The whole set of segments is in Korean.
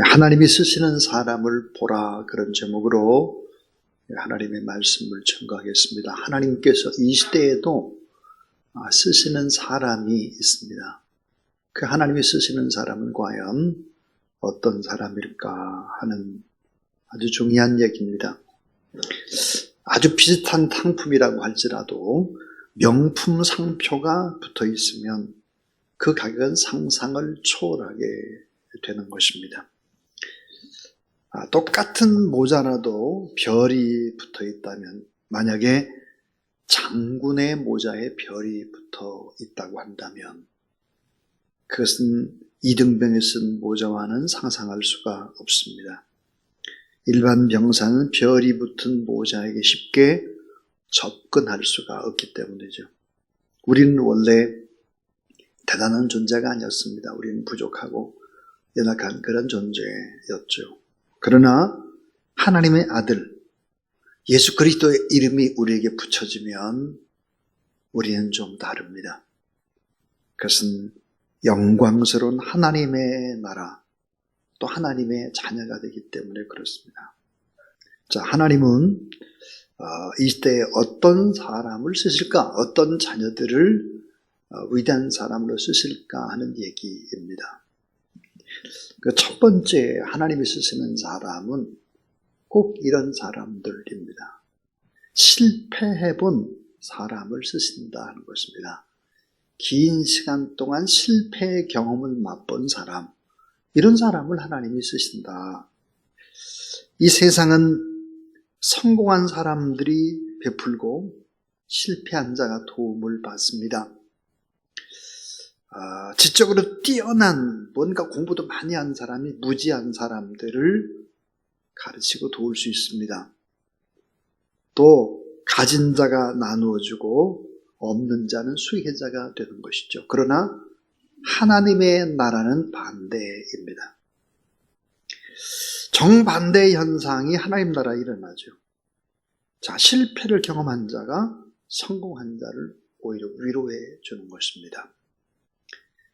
하나님이 쓰시는 사람을 보라, 그런 제목으로 하나님의 말씀을 전가하겠습니다. 하나님께서 이 시대에도 쓰시는 사람이 있습니다. 그 하나님이 쓰시는 사람은 과연 어떤 사람일까 하는 아주 중요한 얘기입니다. 아주 비슷한 상품이라고 할지라도 명품 상표가 붙어 있으면 그 가격은 상상을 초월하게 되는 것입니다. 똑같은 모자라도 별이 붙어 있다면, 만약에 장군의 모자에 별이 붙어 있다고 한다면 그것은 이등병이 쓴 모자와는 상상할 수가 없습니다. 일반 병사는 별이 붙은 모자에게 쉽게 접근할 수가 없기 때문이죠. 우리는 원래 대단한 존재가 아니었습니다. 우리는 부족하고 연약한 그런 존재였죠. 그러나 하나님의 아들 예수 그리스도의 이름이 우리에게 붙여지면 우리는 좀 다릅니다. 그것은 영광스러운 하나님의 나라, 또 하나님의 자녀가 되기 때문에 그렇습니다. 자, 하나님은 이 시대에 어떤 사람을 쓰실까? 어떤 자녀들을 위대한 사람으로 쓰실까 하는 얘기입니다. 그 첫 번째 하나님이 쓰시는 사람은 꼭 이런 사람들입니다. 실패해본 사람을 쓰신다 하는 것입니다. 긴 시간 동안 실패의 경험을 맛본 사람, 이런 사람을 하나님이 쓰신다. 이 세상은 성공한 사람들이 베풀고 실패한 자가 도움을 받습니다. 지적으로 뛰어난, 뭔가 공부도 많이 한 사람이 무지한 사람들을 가르치고 도울 수 있습니다. 또 가진 자가 나누어주고 없는 자는 수혜자가 되는 것이죠. 그러나 하나님의 나라는 반대입니다. 정반대의 현상이 하나님 나라에 일어나죠. 자, 실패를 경험한 자가 성공한 자를 오히려 위로해 주는 것입니다.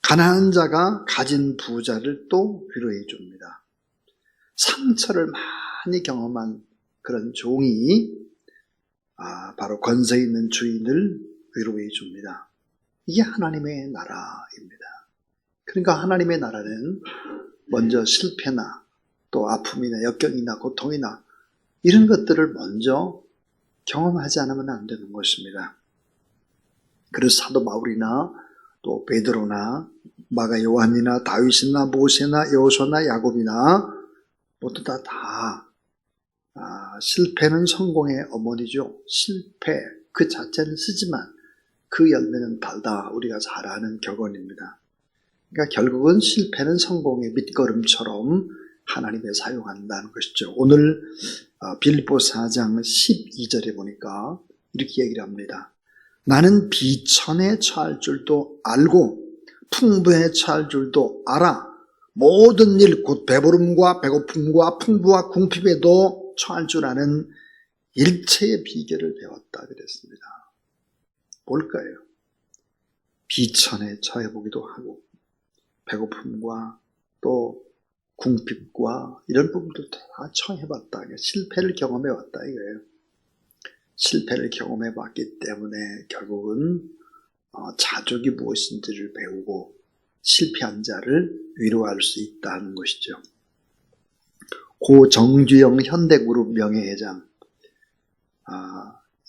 가난한 자가 가진 부자를 또 위로해 줍니다. 상처를 많이 경험한 그런 종이 바로 권세 있는 주인을 위로해 줍니다. 이게 하나님의 나라입니다. 그러니까 하나님의 나라는 먼저 실패나 또 아픔이나 역경이나 고통이나 이런 것들을 먼저 경험하지 않으면 안 되는 것입니다. 그래서 사도 바울이나 또 베드로나 마가 요한이나 다윗이나 모세나 여호수아나 야곱이나 모두 다 실패는 성공의 어머니죠. 실패 그 자체는 쓰지만 그 열매는 달다, 우리가 잘 아는 격언입니다. 그러니까 결국은 실패는 성공의 밑거름처럼 하나님이 사용한다는 것이죠. 오늘 빌립보 4장 12절에 보니까 이렇게 얘기를 합니다. 나는 비천에 처할 줄도 알고 풍부에 처할 줄도 알아. 모든 일 곧 배부름과 배고픔과 풍부와 궁핍에도 처할 줄 아는 일체의 비결을 배웠다 그랬습니다. 뭘까요? 비천에 처해보기도 하고 배고픔과 또 궁핍과 이런 부분도 다 처해봤다. 실패를 경험해왔다 이거예요. 실패를 경험해봤기 때문에 결국은 자족이 무엇인지를 배우고 실패한 자를 위로할 수 있다는 것이죠. 고 정주영 현대그룹 명예회장,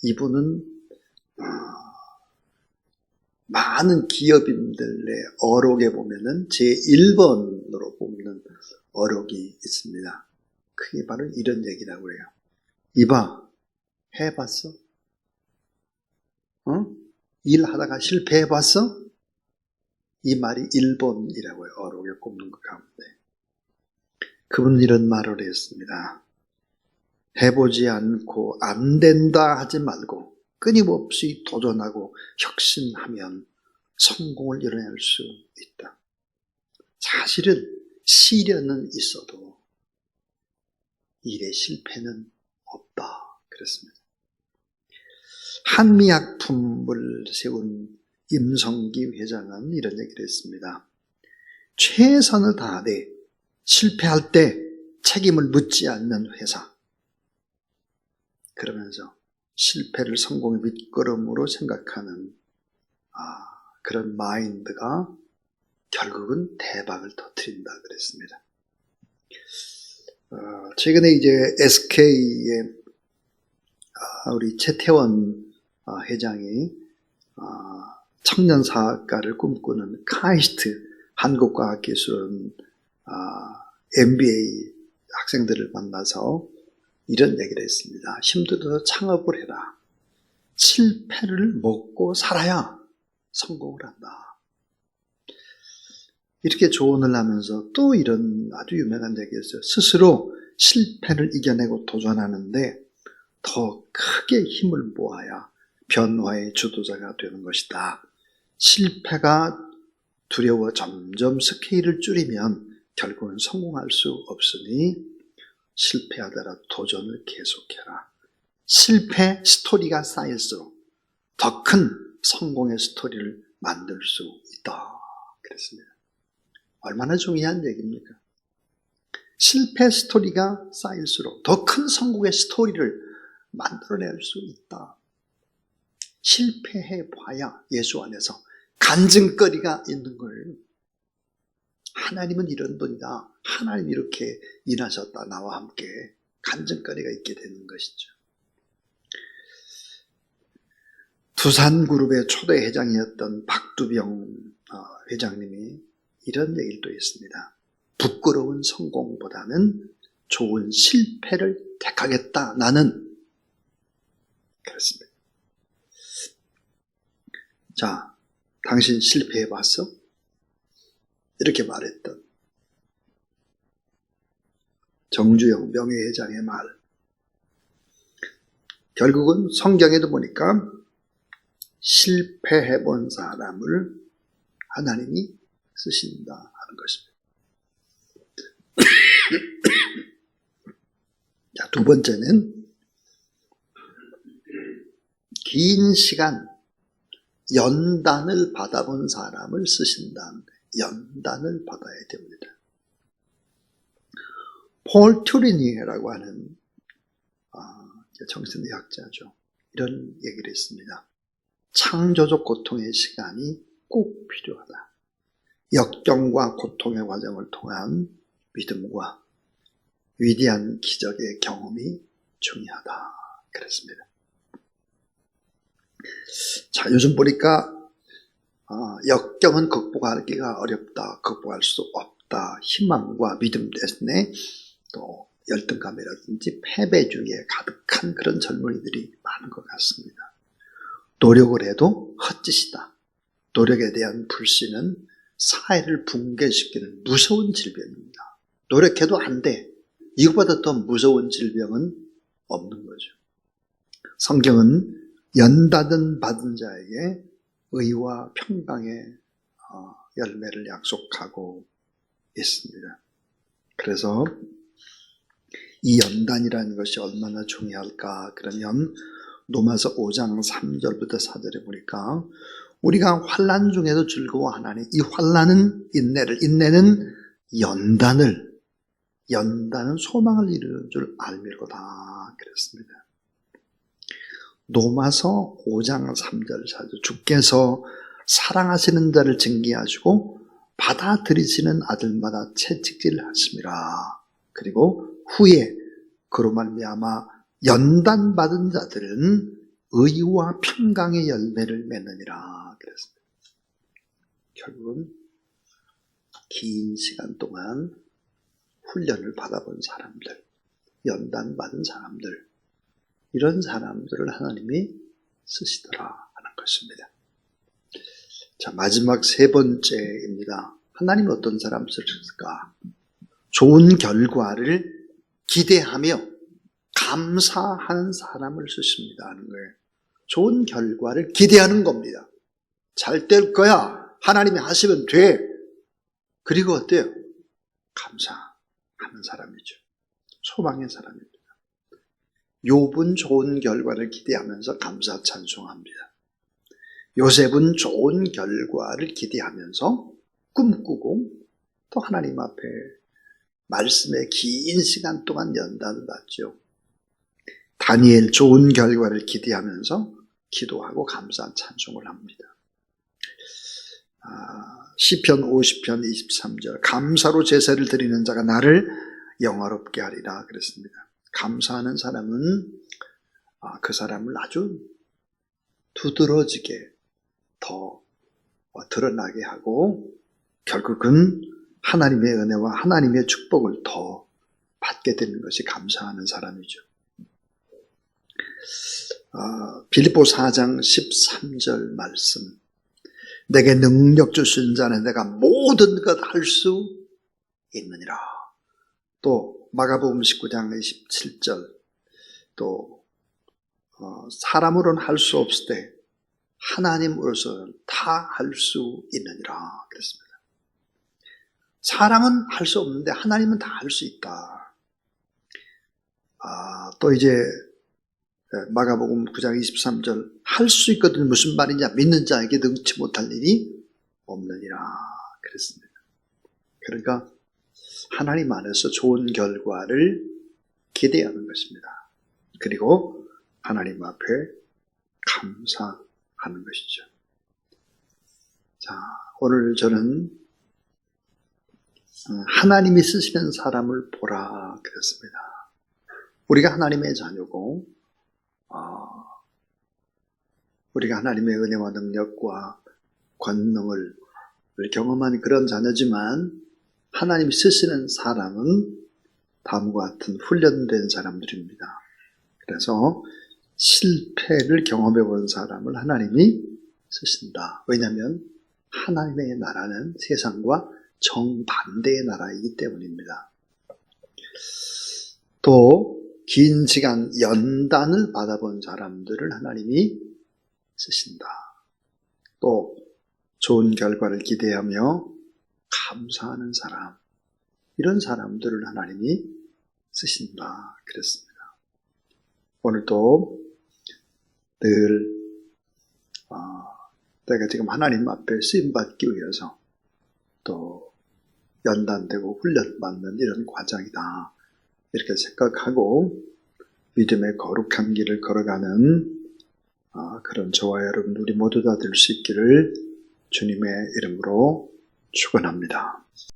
이분은 많은 기업인들의 어록에 보면은 제1번으로 뽑는 어록이 있습니다. 그게 바로 이런 얘기라고 해요. 이봐, 해봤어? 일하다가 실패해봤어? 이 말이 1번이라고 해요. 어록에 꼽는 것 가운데. 그분은 이런 말을 했습니다. 해보지 않고 안 된다 하지 말고 끊임없이 도전하고 혁신하면 성공을 이뤄낼 수 있다. 사실은 시련은 있어도 일의 실패는 없다 그랬습니다. 한미약품을 세운 임성기 회장은 이런 얘기를 했습니다. 최선을 다하되 실패할 때 책임을 묻지 않는 회사. 그러면서 실패를 성공의 밑거름으로 생각하는 그런 마인드가 결국은 대박을 터뜨린다 그랬습니다. 최근에 이제 SK의 우리 최태원 회장이 청년사학과를 꿈꾸는 카이스트 한국과학기술원 MBA 학생들을 만나서 이런 얘기를 했습니다. 힘들어서 창업을 해라. 실패를 먹고 살아야 성공을 한다. 이렇게 조언을 하면서 또 이런 아주 유명한 얘기였어요. 스스로 실패를 이겨내고 도전하는데 더 크게 힘을 모아야 변화의 주도자가 되는 것이다. 실패가 두려워 점점 스케일을 줄이면 결국은 성공할 수 없으니 실패하더라도 도전을 계속해라. 실패 스토리가 쌓일수록 더 큰 성공의 스토리를 만들 수 있다. 그랬습니다. 얼마나 중요한 얘기입니까? 실패 스토리가 쌓일수록 더 큰 성공의 스토리를 만들어낼 수 있다. 실패해 봐야 예수 안에서 간증거리가 있는 거예요. 하나님은 이런 분이다. 하나님 이렇게 일하셨다. 나와 함께 간증거리가 있게 되는 것이죠. 두산그룹의 초대 회장이었던 박두병 회장님이 이런 얘기를 또 했습니다. 부끄러운 성공보다는 좋은 실패를 택하겠다. 나는 그렇습니다. 자, 당신 실패해봤어? 이렇게 말했던 정주영 명예회장의 말. 결국은 성경에도 보니까 실패해본 사람을 하나님이 쓰신다 하는 것입니다. 자, 두 번째는 긴 시간 연단을 받아본 사람을 쓰신다는 거예요. 연단을 받아야 됩니다. 폴 튜리니에라고 하는 정신의학자죠. 이런 얘기를 했습니다. 창조적 고통의 시간이 꼭 필요하다. 역경과 고통의 과정을 통한 믿음과 위대한 기적의 경험이 중요하다. 그랬습니다. 자, 요즘 보니까 역경은 극복하기가 어렵다. 극복할 수 없다. 희망과 믿음 대신에 또 열등감이라든지 패배주의에 가득한 그런 젊은이들이 많은 것 같습니다. 노력을 해도 헛짓이다. 노력에 대한 불신은 사회를 붕괴시키는 무서운 질병입니다. 노력해도 안 돼. 이것보다 더 무서운 질병은 없는 거죠. 성경은 연단은 받은 자에게 의와 평강의 열매를 약속하고 있습니다. 그래서 이 연단이라는 것이 얼마나 중요할까? 그러면 로마서 5장 3절부터 4절에 보니까 우리가 환난 중에도 즐거워하나니 이 환난은 인내는 연단은 소망을 이루는 줄 알미로다 그랬습니다. 로마서 5장 3절 4절 주께서 사랑하시는 자를 징계하시고 받아들이시는 아들마다 채찍질 하심이라. 그리고 후에 그로 말미암아 연단받은 자들은 의와 평강의 열매를 맺느니라 그랬습니다. 결국은 긴 시간 동안 훈련을 받아본 사람들, 연단받은 사람들, 이런 사람들을 하나님이 쓰시더라 하는 것입니다. 자, 마지막 세 번째입니다. 하나님이 어떤 사람 쓰실까? 좋은 결과를 기대하며 감사하는 사람을 쓰십니다 하는 거예요. 좋은 결과를 기대하는 겁니다. 잘 될 거야. 하나님이 하시면 돼. 그리고 어때요? 감사하는 사람이죠. 소망의 사람입니다. 욥은 좋은 결과를 기대하면서 감사 찬송합니다. 요셉은 좋은 결과를 기대하면서 꿈꾸고 또 하나님 앞에 말씀에 긴 시간 동안 연단을 받죠. 다니엘 좋은 결과를 기대하면서 기도하고 감사한 찬송을 합니다. 시편 50편 23절 감사로 제사를 드리는 자가 나를 영화롭게 하리라 그랬습니다. 감사하는 사람은 그 사람을 아주 두드러지게 더 드러나게 하고 결국은 하나님의 은혜와 하나님의 축복을 더 받게 되는 것이 감사하는 사람이죠. 빌립보 4장 13절 말씀 내게 능력 주신 자는 내가 모든 것 할 수 있느니라. 또 마가복음 19장 27절 또 사람으로는 할 수 없을 때 하나님으로서는 다 할 수 있느니라 그랬습니다. 사람은 할 수 없는데 하나님은 다 할 수 있다. 또 이제 마가복음 9장 23절 할 수 있거든 무슨 말이냐 믿는 자에게 능치 못할 일이 없느니라 그랬습니다. 그러니까 하나님 안에서 좋은 결과를 기대하는 것입니다. 그리고 하나님 앞에 감사하는 것이죠. 자, 오늘 저는 하나님이 쓰시는 사람을 보라 그랬습니다. 우리가 하나님의 자녀고 우리가 하나님의 은혜와 능력과 권능을 경험한 그런 자녀지만 하나님이 쓰시는 사람은 다음과 같은 훈련된 사람들입니다. 그래서 실패를 경험해 본 사람을 하나님이 쓰신다. 왜냐하면 하나님의 나라는 세상과 정반대의 나라이기 때문입니다. 또 긴 시간 연단을 받아본 사람들을 하나님이 쓰신다. 또 좋은 결과를 기대하며 감사하는 사람, 이런 사람들을 하나님이 쓰신다 그랬습니다. 오늘도 늘 내가 지금 하나님 앞에 쓰임받기 위해서 또 연단되고 훈련받는 이런 과정이다 이렇게 생각하고 믿음의 거룩한 길을 걸어가는 그런 저와 여러분 우리 모두 다 될 수 있기를 주님의 이름으로 축원합니다.